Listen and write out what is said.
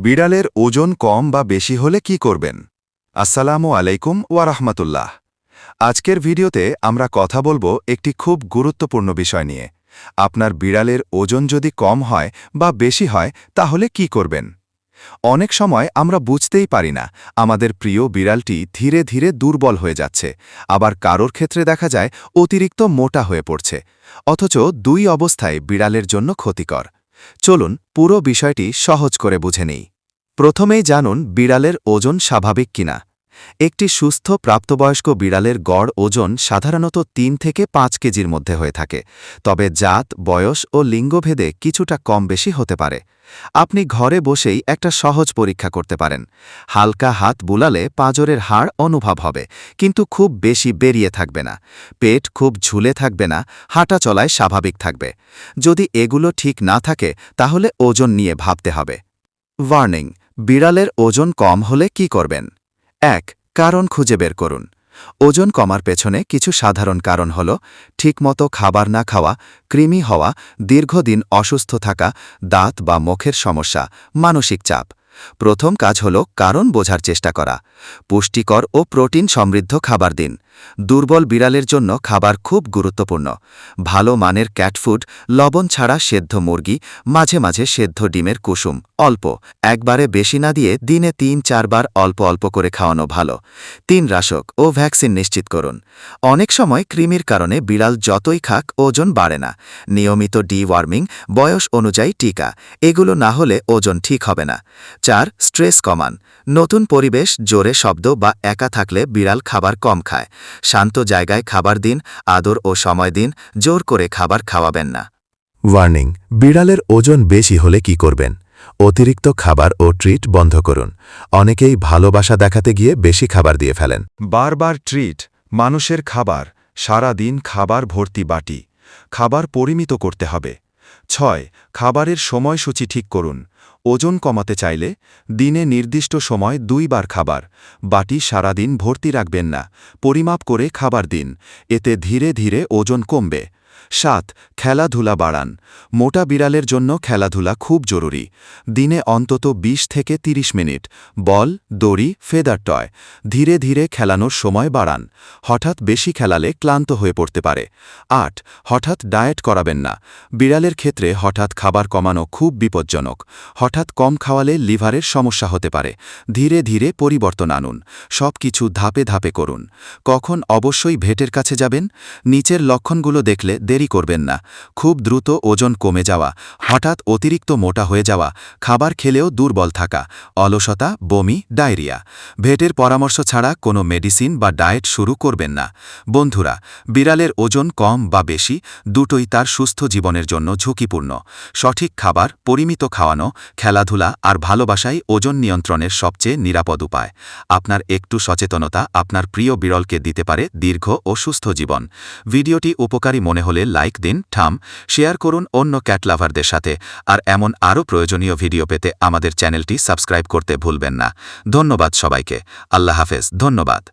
বিড়ালের ওজন কম বা বেশি হলে কি করবেন? আসসালামু আলাইকুম ওয়া রাহমাতুল্লাহ। আজকের ভিডিওতে আমরা কথা বলবো একটি খুব গুরুত্বপূর্ণ বিষয় নিয়ে। আপনার বিড়ালের ওজন যদি কম হয় বা বেশি হয় তাহলে কি করবেন? অনেক সময় আমরা বুঝতেই পারি না আমাদের প্রিয় বিড়ালটি ধীরে ধীরে দুর্বল হয়ে যাচ্ছে, আবার কারোর ক্ষেত্রে দেখা যায় অতিরিক্ত মোটা হয়ে পড়ছে, অথচ দুই অবস্থায় বিড়ালের জন্য ক্ষতিকর। চলুন পুরো বিষয়টি সহজ করে বুঝে নেই। প্রথমেই জানুন বিড়ালের ওজন স্বাভাবিক কিনা। একটি সুস্থ প্রাপ্তবয়স্ক বিড়ালের গড় ওজন সাধারণত ৩ থেকে ৫ কেজির মধ্যে হয়ে থাকে, তবে জাত, বয়স ও লিঙ্গভেদে কিছুটা কম বেশি হতে পারে। আপনি ঘরে বসেই একটা সহজ পরীক্ষা করতে পারেন। হালকা হাত বুলালে পাঁজরের হাড় অনুভব হবে, কিন্তু খুব বেশি বেরিয়ে থাকবে না। পেট খুব ঝুলে থাকবে না, হাঁটা চলায় স্বাভাবিক থাকবে। যদি এগুলো ঠিক না থাকে তাহলে ওজন নিয়ে ভাবতে হবে। ওয়ার্নিং: বিড়ালের ওজন কম হলে কি করবেন? ১. কারণ খুঁজে বের করুন। ওজন কমার পেছনে কিছু সাধারণ কারণ হল ঠিকমতো খাবার না খাওয়া, কৃমি হওয়া, দীর্ঘদিন অসুস্থ থাকা, দাঁত বা মুখের সমস্যা, মানসিক চাপ। প্রথম কাজ হল কারণ বোঝার চেষ্টা করা। পুষ্টিকর ও প্রোটিন সমৃদ্ধ খাবার দিন। দুর্বল বিড়ালের জন্য খাবার খুব গুরুত্বপূর্ণ। ভালো মানের ক্যাটফুড, লবণ ছাড়া সেদ্ধ মুরগি, মাঝে মাঝে সেদ্ধ ডিমের কুসুম, অল্প, একবারে বেশি না দিয়ে দিনে ৩-৪ বার অল্প অল্প করে খাওয়ানো ভালো। ৩. রাশক ও ভ্যাকসিন নিশ্চিত করুন। অনেক সময় কৃমির কারণে বিড়াল যতই খাক ওজন বাড়ে না। নিয়মিত ডিওয়ার্মিং, বয়স অনুযায়ী টিকা, এগুলো না হলে ওজন ঠিক হবে না। ৪. স্ট্রেস কমান। নতুন পরিবেশ, জোরে শব্দ বা একা থাকলে বিড়াল খাবার কম খায়। শান্ত জায়গায় খাবার দিন, আদর ও সময় দিন, জোর করে খাবার খাওয়াবেন না। ওয়ার্নিং: বিড়ালের ওজন বেশি হলে কি করবেন? অতিরিক্ত খাবার ও ট্রিট বন্ধ করুন। অনেকেই ভালোবাসা দেখাতে গিয়ে বেশি খাবার দিয়ে ফেলেন। বারবার ট্রিট, মানুষের খাবার, সারা দিন খাবার ভর্তি বাটি। খাবার পরিমিত করতে হবে। ৬. খাবারের সময়সূচি ঠিক করুন। ওজন কমাতে চাইলে দিনে নির্দিষ্ট সময় ২ বার খাবার। বাটি সারাদিন ভর্তি রাখবেন না, পরিমাপ করে খাবার দিন। এতে ধীরে ধীরে ওজন কমবে। ৭. খেলাধুলা বাড়ান। মোটা বিড়ালের জন্য খেলাধুলা খুব জরুরি। দিনে অন্তত ২০ থেকে ৩০ মিনিট বল, দড়ি, ফেদার টয় ধীরে ধীরে খেলানোর সময় বাড়ান। হঠাৎ বেশি খেলালে ক্লান্ত হয়ে পড়তে পারে। ৮. হঠাৎ ডায়েট করাবেন না। বিড়ালের ক্ষেত্রে হঠাৎ খাবার কমানো খুব বিপজ্জনক। হঠাৎ কম খাওয়ালে লিভারের সমস্যা হতে পারে। ধীরে ধীরে পরিবর্তন আনুন। সব কিছু ধাপে ধাপে করুন। কখন অবশ্যই ভেটের কাছে যাবেন? নিচের লক্ষণগুলো দেখলে দেরি করবেন না। খুব দ্রুত ওজন কমে যাওয়া, হঠাৎ অতিরিক্ত মোটা হয়ে যাওয়া, খাবার খেলেও দুর্বল থাকা, অলসতা, বমি, ডায়রিয়া। ভেটের পরামর্শ ছাড়া কোনো মেডিসিন বা ডায়েট শুরু করবেন না। বন্ধুরা, বিড়ালের ওজন কম বা বেশি দুটোই তার সুস্থ জীবনের জন্য ঝুঁকিপূর্ণ। সঠিক খাবার, পরিমিত খাওয়ানো, খেলাধুলা আর ভালোবাসাই ওজন নিয়ন্ত্রণের সবচেয়ে নিরাপদ উপায়। আপনার একটু সচেতনতা আপনার প্রিয় বিড়ালকে দিতে পারে দীর্ঘ ও সুস্থ জীবন। ভিডিওটি উপকারী মনে হলে লাইক দিন, শেয়ার করুন অন্য ক্যাট লাভারদের সাথে। আর এমন আরও প্রয়োজনীয় ভিডিও পেতে আমাদের চ্যানেলটি সাবস্ক্রাইব করতে ভুলবেন না। ধন্যবাদ সবাইকে। আল্লাহ হাফেজ। ধন্যবাদ।